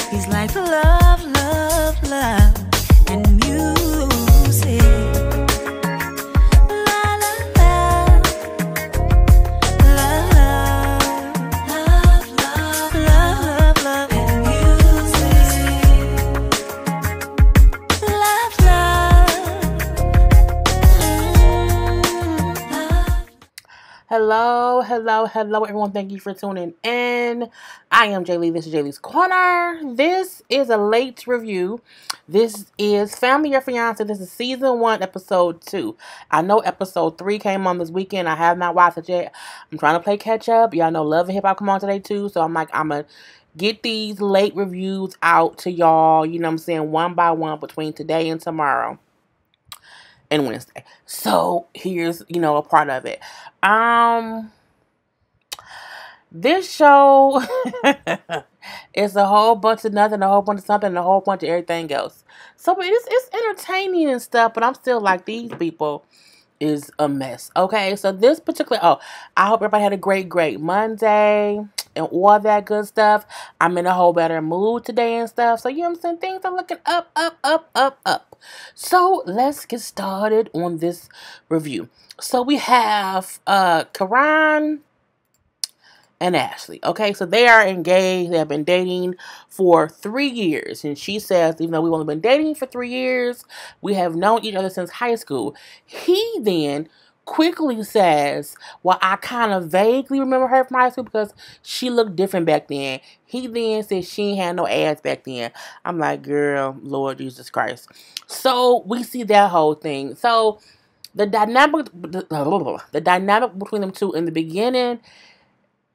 He's like love, love, love, and music. La la la, love, love, love, love, love, and music. Love, love. Hello, hello, hello, everyone. Thank you for tuning in. I am Jaylee. This is Jaylee's Corner. This is a late review. This is Family or Fiance. This is season 1, episode 2. I know episode 3 came on this weekend. I have not watched it yet. I'm trying to play catch up. Y'all know Love and Hip Hop come on today too. So I'm going to get these late reviews out to y'all, you know what I'm saying, one by one between today and tomorrow. And Wednesday. So here's, a part of it. This show is a whole bunch of nothing, a whole bunch of something, and a whole bunch of everything else. So it's entertaining and stuff, but I'm still like, these people is a mess. Okay, so this particular, I hope everybody had a great Monday and all that good stuff. I'm in a whole better mood today and stuff. So, you know what I'm saying? Things are looking up. So, let's get started on this review. So, we have Karan and Ashley. Okay, so they are engaged. They have been dating for 3 years. And she says, even though we've only been dating for 3 years, we have known each other since high school. He then quickly says, well, I kind of vaguely remember her from high school because she looked different back then. He then says she ain't had no ass back then. I'm like, girl, Lord Jesus Christ. So we see that whole thing. So the dynamic between them two in the beginning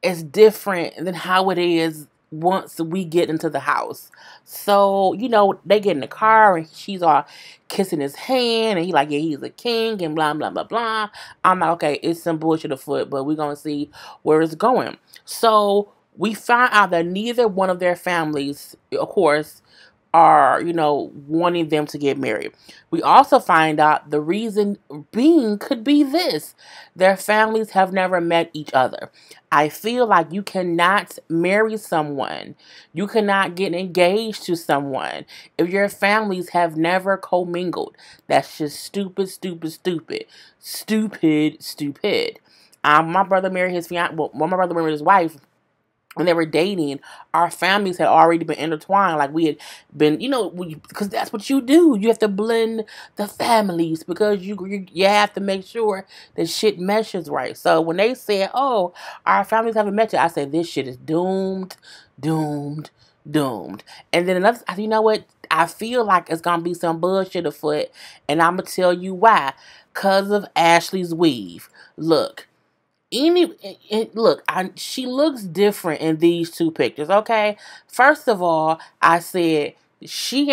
is different than how it is once we get into the house. So, they get in the car and she's all kissing his hand and he like, yeah, he's a king and blah, blah, blah, blah. I'm like, okay, it's some bullshit afoot, but we're going to see where it's going. So we find out that neither one of their families, of course, are, wanting them to get married. We also find out the reason being could be this. Their families have never met each other. I feel like you cannot marry someone. You cannot get engaged to someone if your families have never commingled. That's just stupid. My brother married his fiance. Well, my brother married his wife. When they were dating, our families had already been intertwined. Like we had been, because that's what you do. You have to blend the families because you have to make sure that shit meshes right. So when they said, oh, our families haven't met yet, I said, this shit is doomed. And then another, you know what? I feel like it's going to be some bullshit afoot. And I'm going to tell you why. Because of Ashley's weave. Look. She looks different in these two pictures, okay? First of all, I said she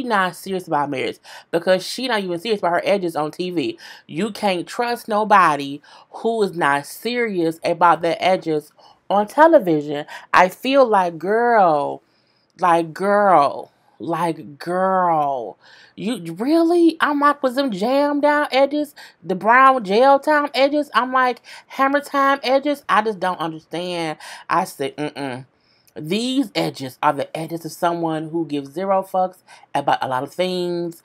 not serious about marriage because she not even serious about her edges on TV. You can't trust nobody who is not serious about their edges on television. I feel like, girl, you really? I'm like, with them jam down edges, the brown jail time edges, I'm like, hammer time edges, I just don't understand. I said, These edges are the edges of someone who gives zero fucks about a lot of things.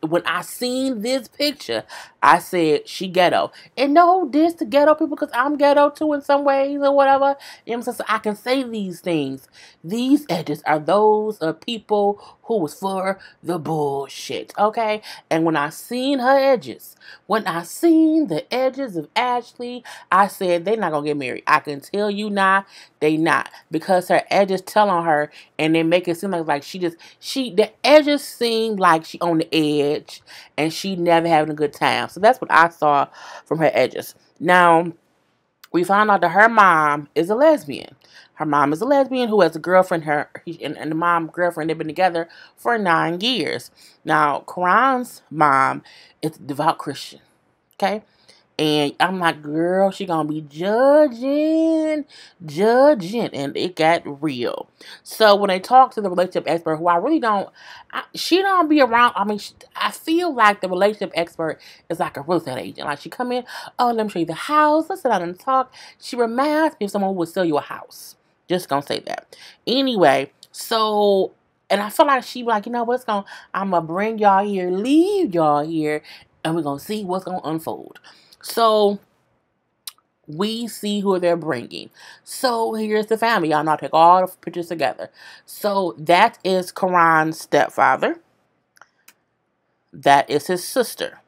When I seen this picture, I said, she ghetto. And no diss to ghetto people because I'm ghetto too in some ways or whatever. You know what I'm saying? So I can say these things. These edges are those of people who was for the bullshit, okay? And when I seen her edges, when I seen the edges of Ashley, I said, they not gonna get married. I can tell you now, they not. Because her edges tell on her and they make it seem like the edges seem like she on the edge and she never having a good time. So that's what I saw from her edges. Now, we found out that her mom is a lesbian. Her mom is a lesbian who has a girlfriend. And the mom girlfriend, they've been together for 9 years. Now, Karan's mom is a devout Christian. Okay? And I'm like, girl, she gonna be judging, and it got real. So when they talk to the relationship expert, who I really don't, she don't be around. I mean, I feel like the relationship expert is like a real estate agent. Like she come in, oh, let me show you the house. Let's sit down and talk. She reminds me of someone who would sell you a house. Just gonna say that. Anyway, So, and I feel like she be like, you know what's going, I'm gonna bring y'all here, leave y'all here, and we're gonna see what's gonna unfold. So we see who they're bringing. So here's the family. Y'all now take all the pictures together. So that is Karan's stepfather. That is his sister.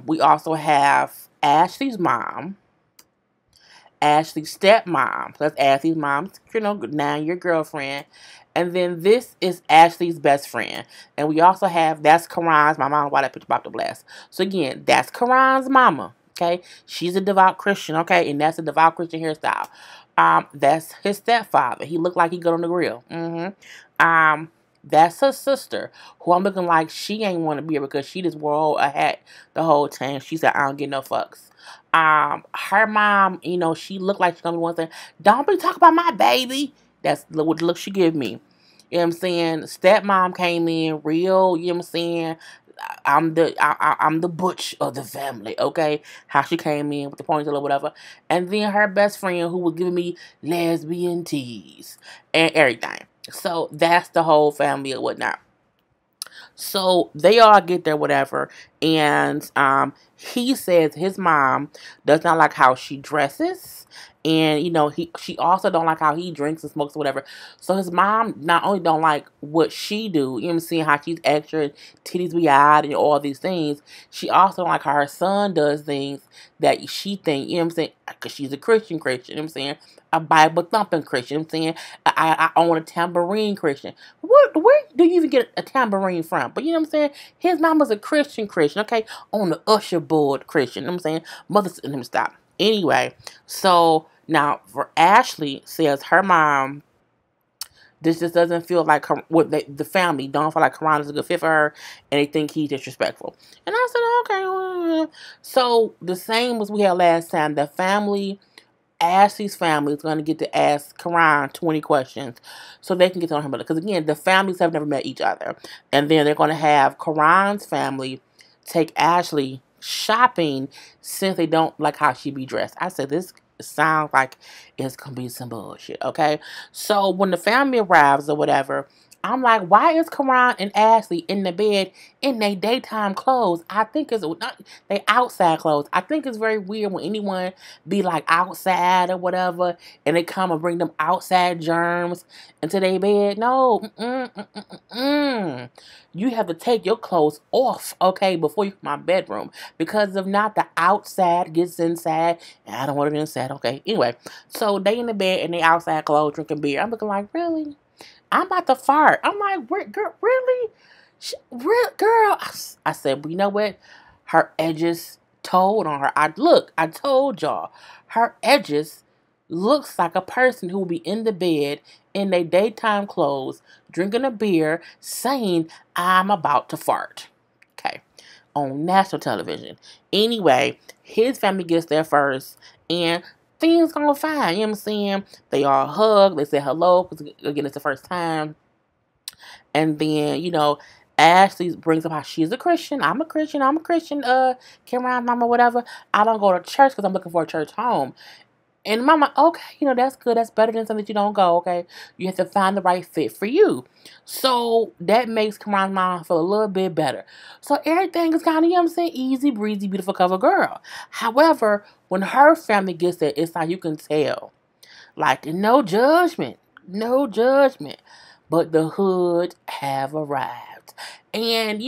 We also have Ashley's mom, Ashley's stepmom. So that's Ashley's mom's, now your girlfriend. And then this is Ashley's best friend. And we also have, that's Karan's mama. Why that picture about to blast. So again, that's Karan's mama. Okay. She's a devout Christian. Okay. And that's a devout Christian hairstyle. That's his stepfather. He looked like he got on the grill. That's her sister, who I'm looking like she ain't want to be here because she just wore a hat the whole time. She said, I don't get no fucks. Her mom, she looked like she's gonna be one thing. Don't be talking about my baby. That's what the look she give me. You know what I'm saying? Stepmom came in real, you know what I'm saying? I'm the butch of the family, okay? How she came in with the ponytail or whatever. And then her best friend who was giving me lesbian tease and everything. So that's the whole family or whatnot. So they all get there, whatever, and he says his mom does not like how she dresses, and she also don't like how he drinks and smokes or whatever. So his mom not only don't like what she do, you know what I'm saying, how she's extra, titties be out and all these things. She also don't like how her son does things that she think, you know what I'm saying, because she's a Christian, you know what I'm saying, a Bible thumping Christian, you know what I'm saying, I own a tambourine Christian. Where do you even get a tambourine from? But you know what I'm saying? His mom was a Christian, okay? On the usher board Christian, you know what I'm saying? Mother's, let me stop. Anyway, so now for Ashley, says her mom, this just doesn't feel like the family don't feel like Karan is a good fit for her, and they think he's disrespectful. And I said, okay. So the same as we had last time, the family, Ashley's family, is going to get to ask Karan 20 questions so they can get to know him better. Because again, the families have never met each other. And then they're going to have Karan's family take Ashley shopping since they don't like how she be dressed. I said, this sounds like it's going to be some bullshit, okay? So when the family arrives or whatever, I'm like, why is Karan and Ashley in the bed in their daytime clothes? I think it's not they outside clothes. I think it's very weird when anyone be like outside or whatever, and they come and bring them outside germs into their bed. No, you have to take your clothes off, okay, before you come my bedroom, because if not, the outside gets inside, and I don't want it inside. Okay, anyway, so they in the bed and they outside clothes drinking beer. I'm looking like, really? I'm about to fart. I'm like, girl, really? Girl. I said, but you know what? Her edges told on her. I told y'all. Her edges looks like a person who will be in the bed in their daytime clothes, drinking a beer, saying, I'm about to fart. Okay. On national television. Anyway, his family gets there first, and things gonna fine, you know what I'm saying? They all hug, they say hello, because again, it's the first time. And then, Ashley brings up how she's a Christian. I'm a Christian, Cameron, mama, whatever. I don't go to church because I'm looking for a church home. And mama, okay, that's good. That's better than something that you don't go, okay? You have to find the right fit for you. So that makes Karan's mom feel a little bit better. So everything is kind of, you know what I'm saying, easy, breezy, beautiful cover girl. However, when her family gets there, it's like you can tell. Like, no judgment. No judgment. But the hood have arrived. And,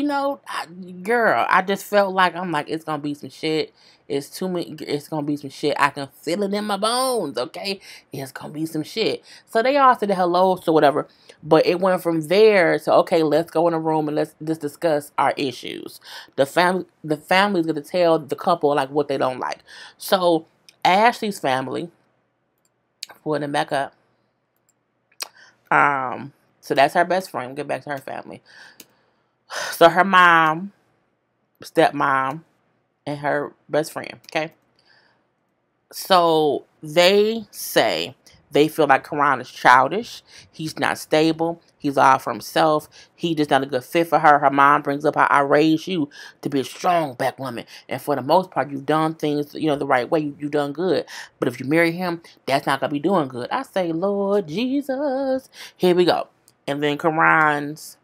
girl, I just felt like, I'm like, it's going to be some shit. It's going to be some shit. I can feel it in my bones, okay? It's going to be some shit. So they all said hello, so whatever. But it went from there to, okay, let's go in a room and let's just discuss our issues. The family's going to tell the couple, like, what they don't like. So Ashley's family, pulling them back up. So that's her best friend. Get back to her family. So her mom, stepmom, and her best friend, okay? So they say They feel like Karan is childish. He's not stable. He's all for himself. He just not a good fit for her. Her mom brings up how I raised you to be a strong black woman. And for the most part, you've done things, the right way. You've done good. But if you marry him, that's not going to be doing good. I say, Lord Jesus. Here we go. And then Karan's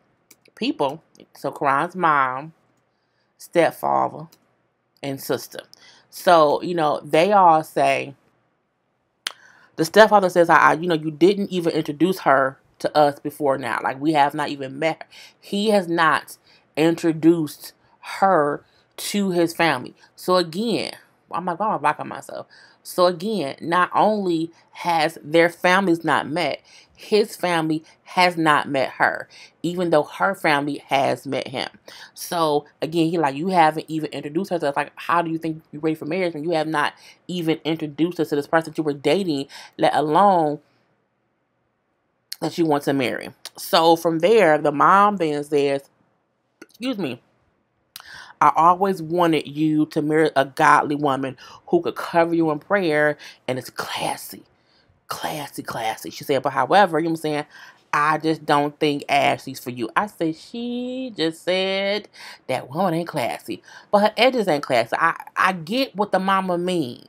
people. So Karan's mom, stepfather, and sister. So, they all say, the stepfather says, you didn't even introduce her to us before now. Like, we have not even met her. He has not introduced her to his family. So again, I'm like, I'm back on myself. So again, not only has their families not met, his family has not met her, even though her family has met him. So again, he like, you haven't even introduced her to us. Like, how do you think you're ready for marriage when you have not even introduced us to this person that you were dating, let alone that you want to marry? So from there, the mom then says, excuse me, I always wanted you to marry a godly woman who could cover you in prayer and is classy. Classy. She said, but however, you know what I'm saying, I just don't think Ashley's for you. I say, she just said that woman ain't classy. But her edges ain't classy. I get what the mama mean.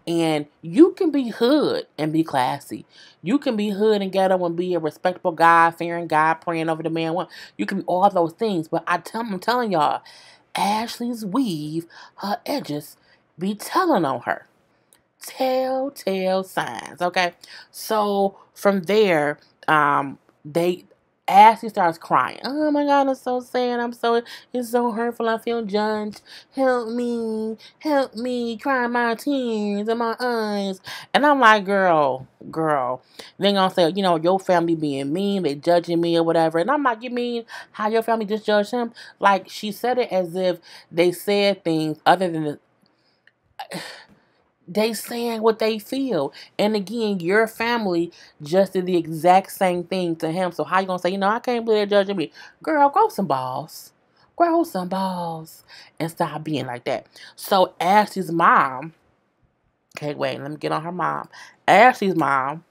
And you can be hood and be classy. You can be hood and ghetto and be a respectable guy, fearing God, praying over the man. You can be all those things. But I'm telling y'all, Ashley's weave, her edges, be telling on her. Telltale signs, okay? So from there, Ashley starts crying. Oh my God, I'm so sad. It's so hurtful. I feel judged. Help me, crying my tears in my eyes. And I'm like, girl. They gonna say, your family being mean, they judging me or whatever. And I'm like, you mean how your family just judged him? Like, she said it as if they said things other than they saying what they feel. And again, your family just did the exact same thing to him. So how you gonna say, I can't believe they're judging me? Girl, grow some balls. Grow some balls. And stop being like that. So Ashley's mom, okay, wait, let me get on her mom. Ashley's mom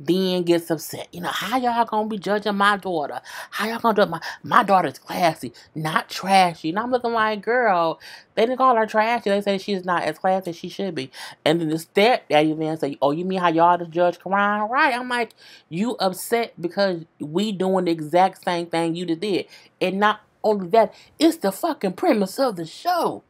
then gets upset. How y'all gonna be judging my daughter? How y'all gonna do it? My daughter's classy, not trashy. And I'm looking like, girl, they didn't call her trashy. They said she's not as classy as she should be. And then the stepdaddy then say, oh, you mean how y'all just judge Karan? Right. I'm like, you upset because we doing the exact same thing you just did. And not only that, it's the fucking premise of the show.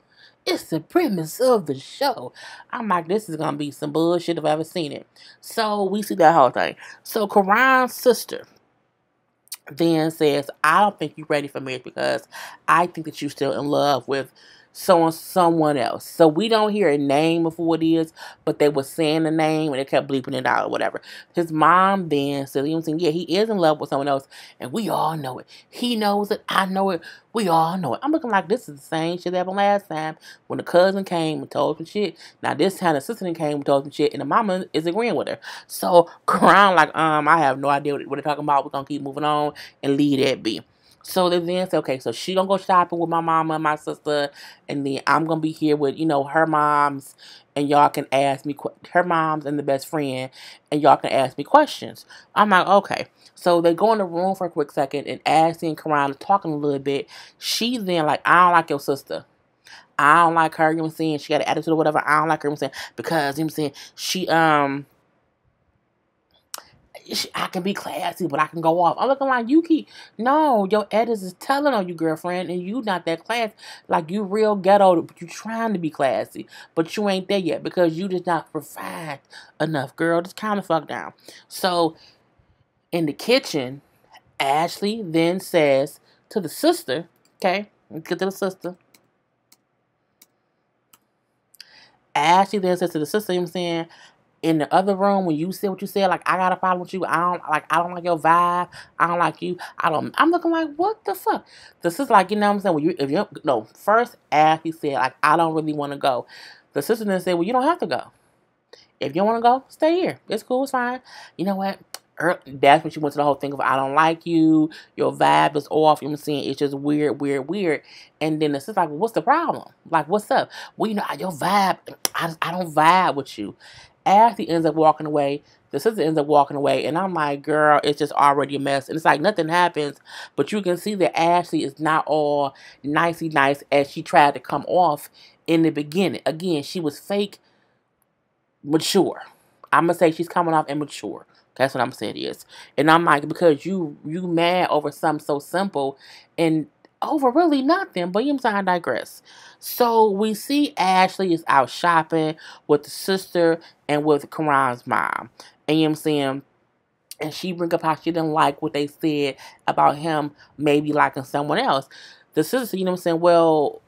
It's the premise of the show. I'm like, this is going to be some bullshit if I've ever seen it. So we see that whole thing. So Karan's sister then says, I don't think you're ready for marriage because I think that you're still in love with someone else. So we don't hear a name of who it is, but they were saying the name and they kept bleeping it out or whatever. His mom then said, yeah, he is in love with someone else and we all know it. He knows it. I know it. We all know it. I'm looking like this is the same shit that happened last time when the cousin came and told some shit. Now this time the sister came and told some shit and the mama is agreeing with her. So Karan like, I have no idea what they're talking about. We're going to keep moving on and leave that be. So they then say, okay, so she gonna go shopping with my mama and my sister, and then I'm gonna be here with, her moms, and y'all can ask me, her moms and the best friend, and y'all can ask me questions. I'm like, okay. So they go in the room for a quick second, and Ashley and Karan are talking a little bit. She then like, I don't like your sister. I don't like her, she got an attitude or whatever. I don't like her, because, she, I can be classy, but I can go off. I'm looking like no, your editors is telling on you, girlfriend, and you not that classy. Like, you real ghetto, but you trying to be classy, but you ain't there yet because you just not provide enough, girl. Just kind of fuck down. So, in the kitchen, Ashley then says to the sister, okay, let's get to the sister. Ashley then says to the sister, in the other room when you said what you said, like, I got a problem with you. I don't like your vibe. I don't like you. I'm looking like, what the fuck? This is like, what I'm saying? First Ashley said, like, I don't really want to go. The sister then said, well, you don't have to go. If you want to go, stay here. It's cool. It's fine. You know what? That's when she went to the whole thing of, I don't like you. Your vibe is off. It's just weird. And then the sister's like, well, what's the problem? Like, what's up? Well, your vibe, I don't vibe with you. Ashley ends up walking away. The sister ends up walking away, and I'm like, girl, it's just already a mess. And it's like nothing happens, but you can see that Ashley is not all nicey nice as she tried to come off in the beginning. Again, she was fake mature. I'm gonna say she's coming off immature. That's what I'm saying is. And I'm like, because you mad over something so simple and over really nothing. But you know what I'm saying, I digress. So we see Ashley is out shopping with the sister and with Karan's mom. And you know what I'm saying? And she bring up how she didn't like what they said about him maybe liking someone else. The sister, you know what I'm saying, well,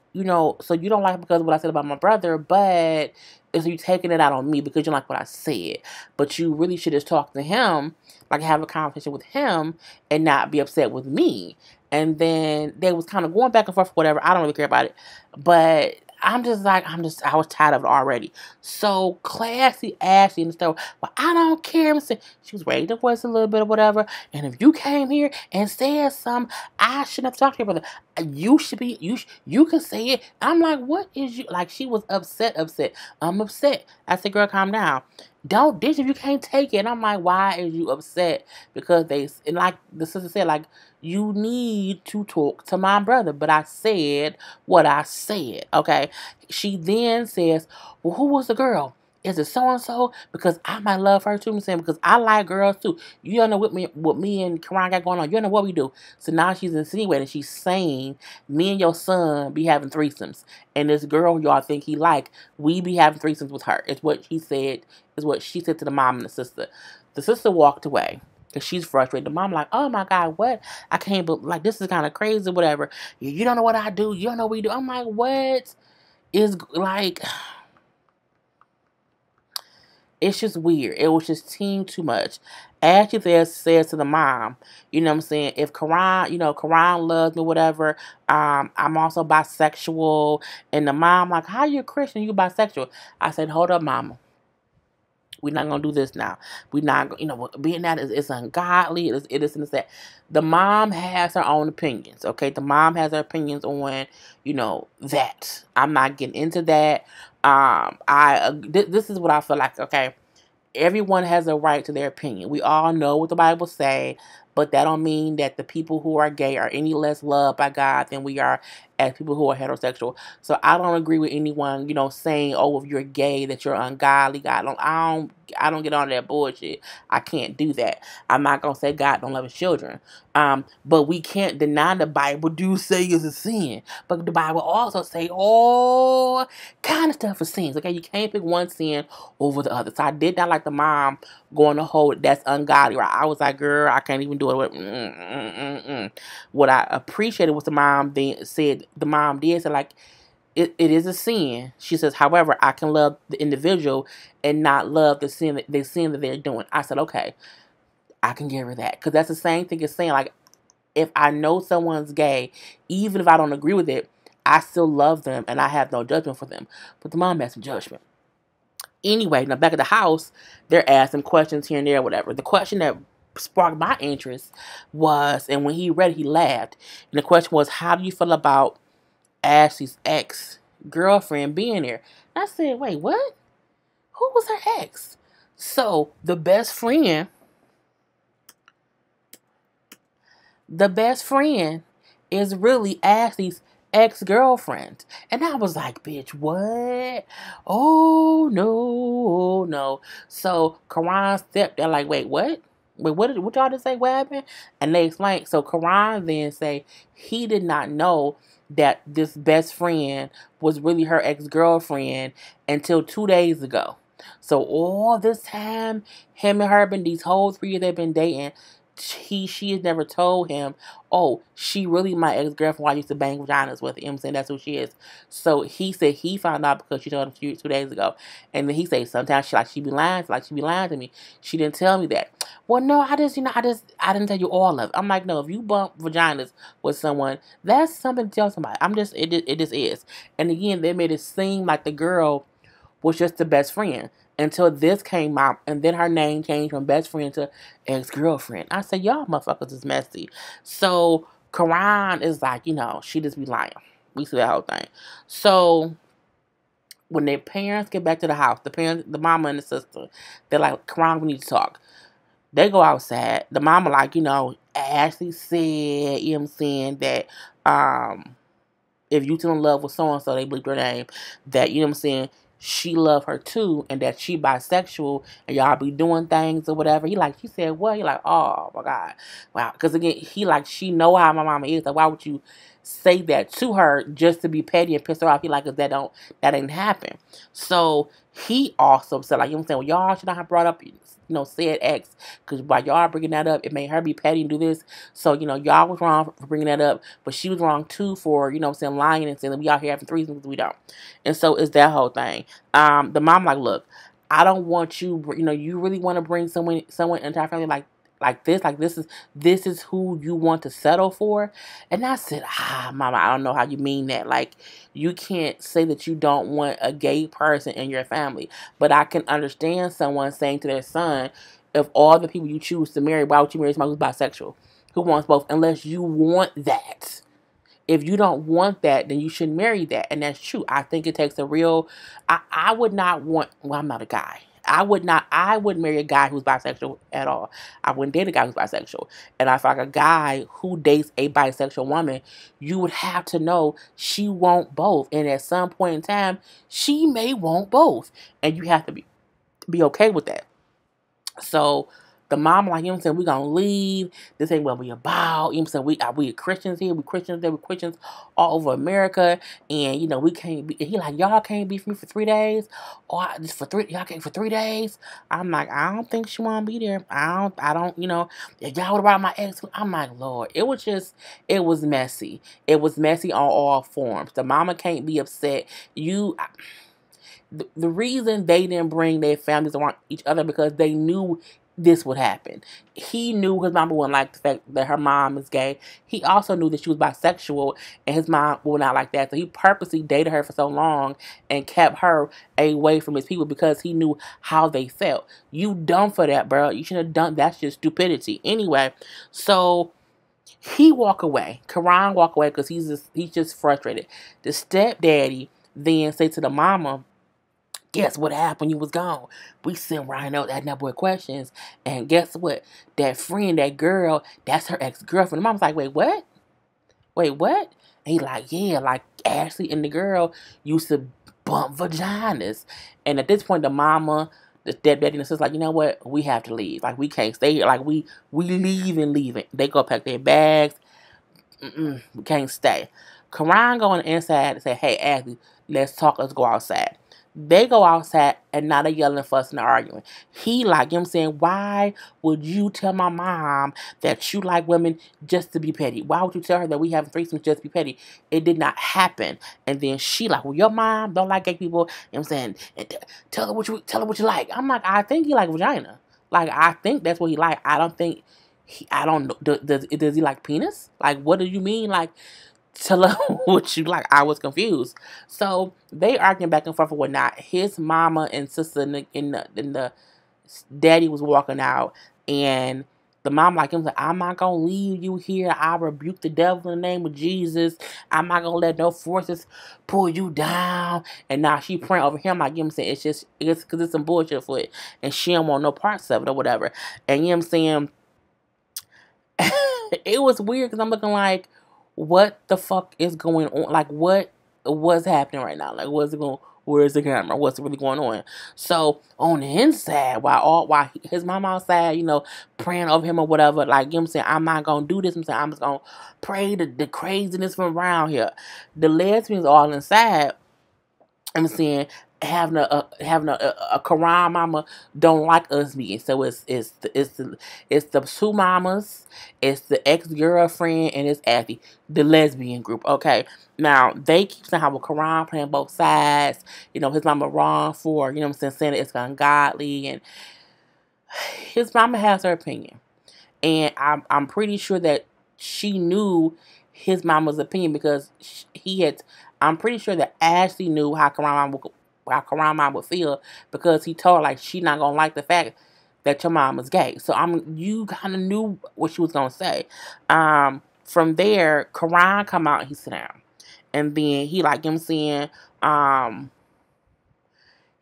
so you don't like it because of what I said about my brother, but is you taking it out on me because you don't like what I said. But you really should just talk to him, like have a conversation with him and not be upset with me. And then they was kind of going back and forth, whatever. I don't really care about it. But I'm just like, I was tired of it already. So classy Ashley in the store, well, I don't care. She was raising her voice a little bit or whatever. And if you came here and said something, I shouldn't have talked to your brother. You should be, you can say it. I'm like, what is you, like she was upset. I'm upset. I said, girl, calm down. Don't ditch if you can't take it. And I'm like, why is you upset? Because and like the sister said, like, you need to talk to my brother. But I said what I said, okay? She then says, well, who was the girl? Is it so-and-so? Because I might love her too. I'm saying, because I like girls too. You don't know what me and Karan got going on. You don't know what we do. So now she's insinuating. She's saying, me and your son be having threesomes. And this girl y'all think he like, we be having threesomes with her. It's what he said. Is what she said to the mom and the sister. The sister walked away. Because she's frustrated. The mom like, oh my God, what? I can't believe, like, this is kind of crazy, whatever. You don't know what I do. You don't know what we do. I'm like, what is, like, it's just weird. It was just too much. Ashley there says to the mom, you know what I'm saying, if Karan, Karan loves me, whatever, I'm also bisexual. And the mom like, how you a Christian? You bisexual? I said, hold up, mama. We're not gonna do this now. We're not, being that is ungodly. It is and it's that. The mom has her own opinions. Okay, the mom has her opinions on, that. I'm not getting into that. This is what I feel like. Okay, everyone has a right to their opinion. We all know what the Bible say, but that don't mean that the people who are gay are any less loved by God than we are as people who are heterosexual. So I don't agree with anyone, saying, oh, if you're gay, that you're ungodly. I don't get on that bullshit. I can't do that. I'm not gonna say God don't love his children. But we can't deny the Bible do say it's a sin. But the Bible also say all kind of stuff is sins. Okay, you can't pick one sin over the other. So I did not like the mom going to hold that's ungodly. Right? I was like, girl, I can't even do it. What I appreciated was the mom said. The mom did say, like, it is a sin. She says, however, I can love the individual and not love the sin that they're doing. I said, okay, I can give her that. Because that's the same thing as saying, like, if I know someone's gay, even if I don't agree with it, I still love them and I have no judgment for them. But the mom has some judgment. Anyway, now back at the house, they're asking questions here and there, whatever. The question that sparked my interest was, and when he read it, he laughed. And the question was, how do you feel about Ashley's ex-girlfriend being there? And I said, wait, what? Who was her ex? So the best friend is really Ashley's ex-girlfriend. And I was like, bitch, what? Oh, no. So Karan stepped there like, wait, what? Wait, what y'all just say? What happened? And they explained. So Karan then say he did not know that this best friend was really her ex-girlfriend until 2 days ago. So all this time, him and her been these whole 3 years they've been dating. She has never told him, oh, she really my ex-girlfriend. I used to bang vaginas with. You know what I'm saying? That's who she is. So he said he found out because she told him 2 days ago. And then he said sometimes she be lying to me. She didn't tell me that. Well, no, I didn't tell you all of it. I'm like, no, if you bump vaginas with someone, that's something to tell somebody. It just is. And again, they made it seem like the girl was just the best friend. Until this came out, and then her name changed from best friend to ex-girlfriend. I said, y'all motherfuckers is messy. So, Karan is like, she just be lying. We see that whole thing. So, when their parents get back to the house, the parents, the mama and the sister, they're like, Karan, we need to talk. They go outside. The mama like, Ashley said, you know what I'm saying, that if you still in love with so and so, they bleep her name, that, you know what I'm saying, she love her too, and that she bisexual, and y'all be doing things or whatever. She said what? He like, oh my God, wow. Because again, he like, she know how my mama is. Like, why would you say that to her just to be petty and piss her off? He like, 'cause that ain't happen. So he also said, like, you know what I'm saying, well, y'all should not have brought up, said X, because while y'all bringing that up, it made her be petty and do this. So, y'all was wrong for bringing that up, but she was wrong too for, saying, lying and saying that we out here having threesomes because we don't. And so it's that whole thing. The mom like, look, I don't want you, you really want to bring someone into our family like this is who you want to settle for. And I said, mama, I don't know how you mean that. Like, you can't say that you don't want a gay person in your family. But I can understand someone saying to their son, if all the people you choose to marry, why would you marry somebody who's bisexual, who wants both, unless you want that? If you don't want that, then you shouldn't marry that. And that's true. I think it takes a real, I would not want, well, I'm not a guy. I wouldn't marry a guy who's bisexual at all. I wouldn't date a guy who's bisexual. And I feel like a guy who dates a bisexual woman, you would have to know she want both. And at some point in time, she may want both. And you have to be okay with that. So the mom like, we gonna leave. This ain't what we about. We Christians here. We Christians there. We Christians all over America. And, we can't be. He like, y'all can't be for me for 3 days. Or just for 3, y'all can't for 3 days. I'm like, I don't think she wanna be there. I don't, if y'all would about my ex, I'm like, Lord, it was messy. It was messy on all forms. The mama can't be upset. The reason they didn't bring their families around each other because they knew this would happen. He knew his mama wouldn't like the fact that her mom is gay. He also knew that she was bisexual and his mom would not like that. So he purposely dated her for so long and kept her away from his people because he knew how they felt. You dumb for that, bro. You shouldn't have done. That's just stupidity. Anyway, so he walk away. Karan walk away because he's just frustrated. The stepdaddy then say to the mama, guess what happened? You was gone. We sitting right out that number of questions. And guess what? That friend, that girl, that's her ex-girlfriend. The mom's like, wait, what? Wait, what? And he's like, yeah, like Ashley and the girl used to bump vaginas. And at this point, the mama, the stepdaddy, and the sister's like, you know what? We have to leave. Like, we can't stay here. Like, we leaving. They go pack their bags. We can't stay. Karan go on the inside and say, hey, Ashley, let's talk. Let's go outside. They go outside and now they're yelling, fussing, and arguing. He like, why would you tell my mom that you like women just to be petty? Why would you tell her that we have threesomes just to be petty? It did not happen. And then she like, well, your mom don't like gay people. And tell her what you like. I'm like, I think he like vagina. Like, I think that's what he like. I don't think, I don't know. Does he like penis? Like, what do you mean? Like, tell her what you like. I was confused. So they arguing back and forth or whatnot. His mama and sister and the daddy was walking out, and the mom like him like, I'm not gonna leave you here. I rebuke the devil in the name of Jesus. I'm not gonna let no forces pull you down. And now she praying over him like, it's because it's some bullshit for it, and she don't want no parts of it or whatever. And it was weird because I'm looking like, what the fuck is going on? Like, what's happening right now? Like, where's the camera? What's really going on? So on the inside, while his mom outside, praying over him or whatever, like, I'm not gonna do this. I'm just gonna pray the craziness from around here. The lesbians all inside. Having a Quran mama don't like us being. So it's the two mamas, it's the ex-girlfriend, and it's Abby, the lesbian group. Okay. Now they keep saying how Quran playing both sides. His mama wrong for, saying it's ungodly, and his mama has her opinion. And I'm pretty sure that she knew his mama's opinion because I'm pretty sure that Ashley knew how Karan mom would feel because he told her, like, she not gonna like the fact that your mom is gay. So you kind of knew what she was gonna say. From there, Karan come out and he sit down, and then he like him saying,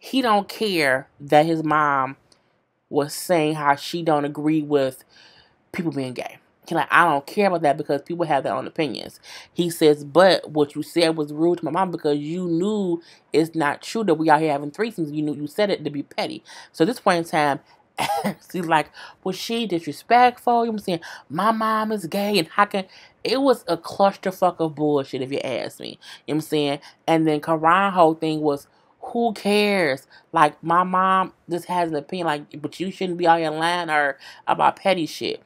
he don't care that his mom was saying how she don't agree with people being gay. He like, I don't care about that because people have their own opinions. He says, but what you said was rude to my mom because you knew it's not true that we out here having threesomes. You knew you said it to be petty. So at this point in time, she's like, was she disrespectful? You know what I'm saying? My mom is gay and how can... It was a clusterfuck of bullshit if you ask me. You know what I'm saying? And then Karan whole thing was, who cares? Like, my mom just has an opinion, like, but you shouldn't be out here lying to her about petty shit.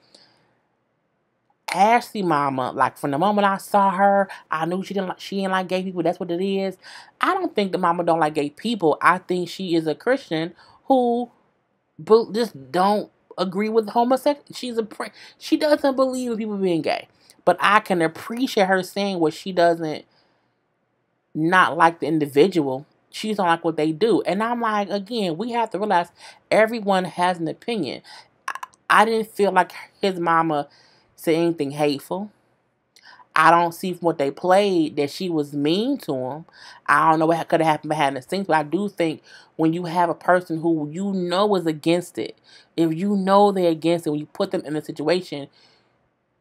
Ashley mama, like from the moment I saw her, I knew she didn't like gay people. That's what it is. I don't think the mama don't like gay people. I think she is a Christian who just don't agree with homosexual. She doesn't believe in people being gay. But I can appreciate her saying what she doesn't not like the individual. She don't like what they do. And I'm like, again, we have to realize everyone has an opinion. I didn't feel like his mama said anything hateful. I don't see from what they played that she was mean to him. I don't know what could have happened behind the scenes, but I do think when you have a person who you know is against it, if you know they're against it, when you put them in a situation,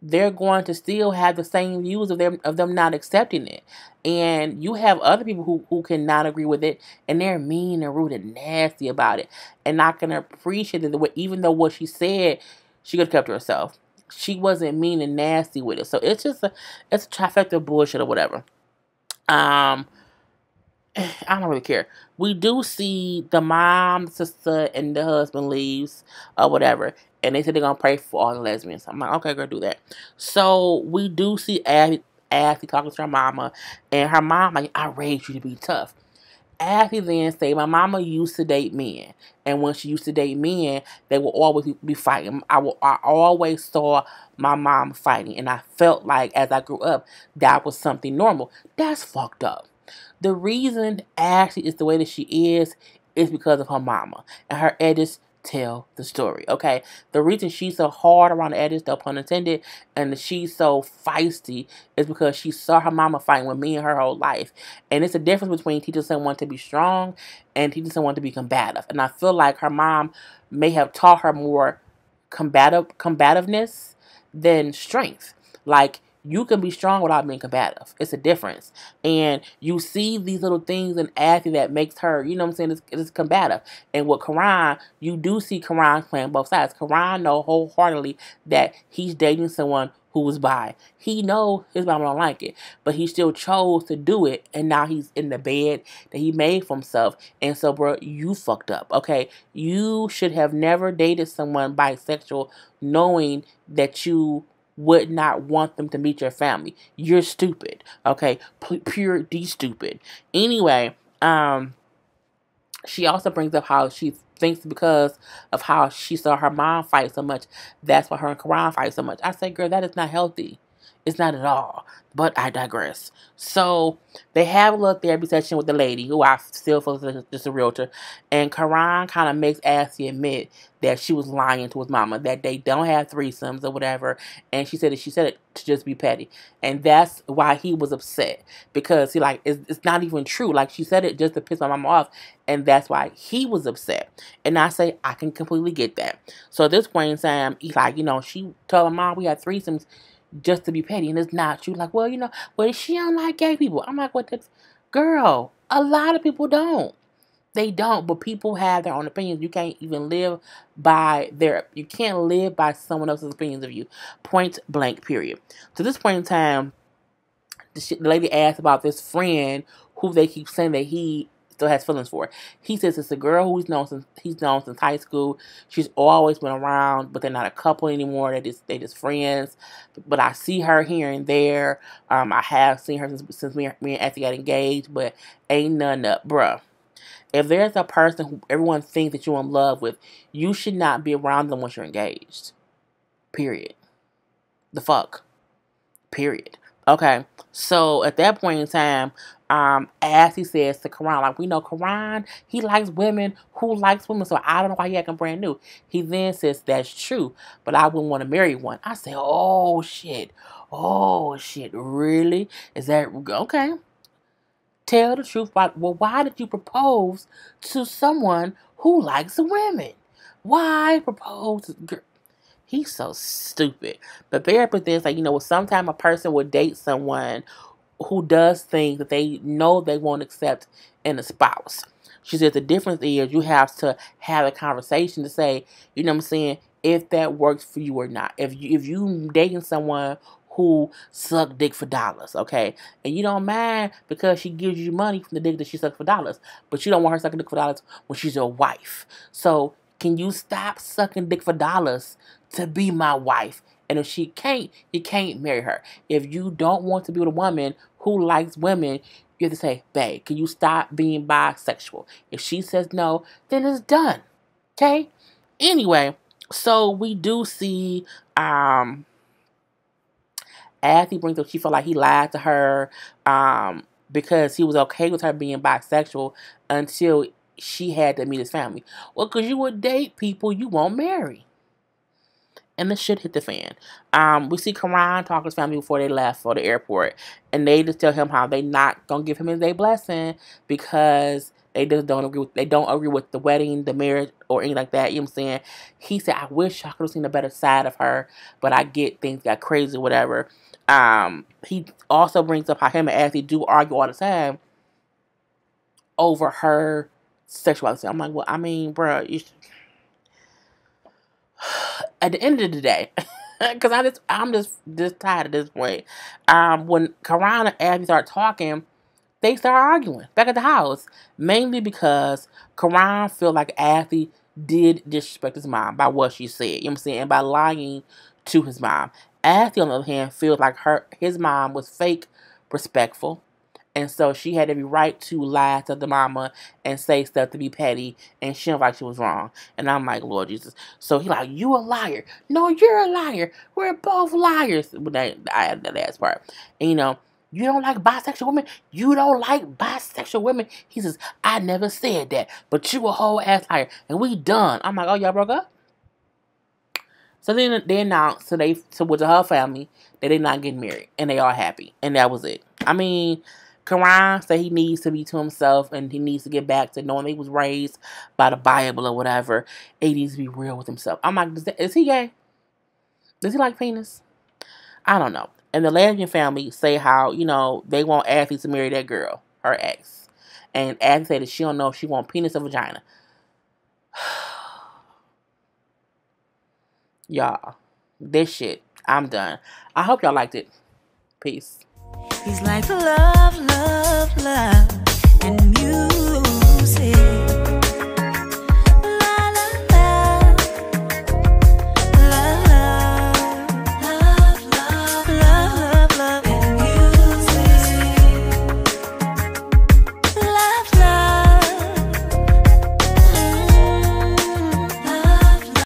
they're going to still have the same views of them not accepting it. And you have other people who cannot agree with it, and they're mean and rude and nasty about it. And I can appreciate it, even though what she said, she could have kept to herself. She wasn't mean and nasty with it. So it's a trifecta of bullshit or whatever. I don't really care. We do see the mom, sister, and the husband leaves or whatever. And they said they're going to pray for all the lesbians. I'm like, okay, girl, do that. So we do see Ashley talking to her mama. And her mom like, I raised you to be tough. Ashley then say, my mama used to date men. And when she used to date men, they will always be fighting. I always saw my mom fighting. And I felt like as I grew up, that was something normal. That's fucked up. The reason Ashley is the way that she is because of her mama. And her edges tell the story, okay? The reason she's so hard around the edges, no pun intended, and she's so feisty is because she saw her mama fighting with me her whole life. And it's a difference between teaching someone to be strong and teaching someone to be combative. And I feel like her mom may have taught her more combativeness than strength. Like, you can be strong without being combative. It's a difference. And you see these little things in Ashley that makes her, you know what I'm saying, it's combative. And with Karan, you do see Karan playing both sides. Karan know wholeheartedly that he's dating someone who was bi. He know his mama don't like it, but he still chose to do it, and now he's in the bed that he made for himself. And so, bro, you fucked up, okay? You should have never dated someone bisexual knowing that you would not want them to meet your family. You're stupid, okay? Pure D stupid. Anyway, she also brings up how she thinks because of how she saw her mom fight so much, that's why her and Karan fight so much. I say, girl, that is not healthy. It's not at all. But I digress. So they have a little therapy session with the lady, who I still feel is just a realtor. And Karan kind of makes Ashley admit that she was lying to his mama, that they don't have threesomes or whatever. And she said it to just be petty. And that's why he was upset. Because it's not even true. Like, she said it just to piss my mama off. And that's why he was upset. And I say, I can completely get that. So at this point in time, he's like, she told my mom we had threesomes just to be petty, and it's not true. Like, well, she don't like gay people. I'm like, what? Girl, a lot of people don't. They don't, but people have their own opinions. You can't even live by you can't live by someone else's opinions of you. Point blank, period. To this point in time, the lady asked about this friend who they keep saying that he still has feelings for. He says it's a girl who he's known since high school. She's always been around, but they're not a couple anymore. They just friends. But I see her here and there. I have seen her since me and Effie got engaged, but ain't nothing up, bruh. If there's a person who everyone thinks that you're in love with, you should not be around them once you're engaged. Period. The fuck. Period. Okay, so at that point in time, as he says to Karan, like, we know Karan, he likes women who likes women, so I don't know why he acting brand new. He then says, that's true, but I wouldn't want to marry one. I say, oh shit, really? Is that okay? Tell the truth about, well, why did you propose to someone who likes women? Why propose? He's so stupid. But therapist is like, well, sometimes a person will date someone who does things that they know they won't accept in a spouse. She said the difference is you have to have a conversation to say, you know what I'm saying, if that works for you or not. If you dating someone who suck dick for dollars, okay, and you don't mind because she gives you money from the dick that she sucks for dollars, but you don't want her sucking dick for dollars when she's your wife. So can you stop sucking dick for dollars to be my wife? And if she can't, you can't marry her. If you don't want to be with a woman who likes women, you have to say, babe, can you stop being bisexual? If she says no, then it's done. Okay? Anyway, so we do see as he brings up, she felt like he lied to her because he was okay with her being bisexual until she had to meet his family. Well, because you would date people you won't marry. And the shit hit the fan. We see Karan talk to his family before they left for the airport. And they just tell him how they not gonna give him his day blessing because they just don't agree with the wedding, the marriage, or anything like that. You know what I'm saying? He said, I wish I could have seen a better side of her, but I get things got crazy, whatever. He also brings up how him and Ashley do argue all the time over her sexuality. I'm like, well, I mean, bruh, at the end of the day, because I'm just tired at this point. When Karan and Abby start talking, they start arguing back at the house, mainly because Karan feel like Abby did disrespect his mom by what she said. You know what I'm saying? And by lying to his mom. Abby, on the other hand, feels like his mom was fake respectful. And so she had every right to lie to the mama and say stuff to be petty, and she felt like she was wrong. And I'm like, Lord Jesus. So he like, you a liar. No, you're a liar. We're both liars. I had the last part. And you don't like bisexual women? You don't like bisexual women? He says, I never said that, but you a whole ass liar. And we done. I'm like, oh, y'all broke up? So then they announced with her family that they're not getting married. And they are happy. And that was it. I mean, Karan said he needs to be to himself and he needs to get back to knowing he was raised by the Bible or whatever. He needs to be real with himself. I'm like, is he gay? Does he like penis? I don't know. And the Landry family say how, they want Ashley to marry that girl, her ex. And Ashley said that she don't know if she want penis or vagina. Y'all, this shit, I'm done. I hope y'all liked it. Peace. He's like love, love, love, and music.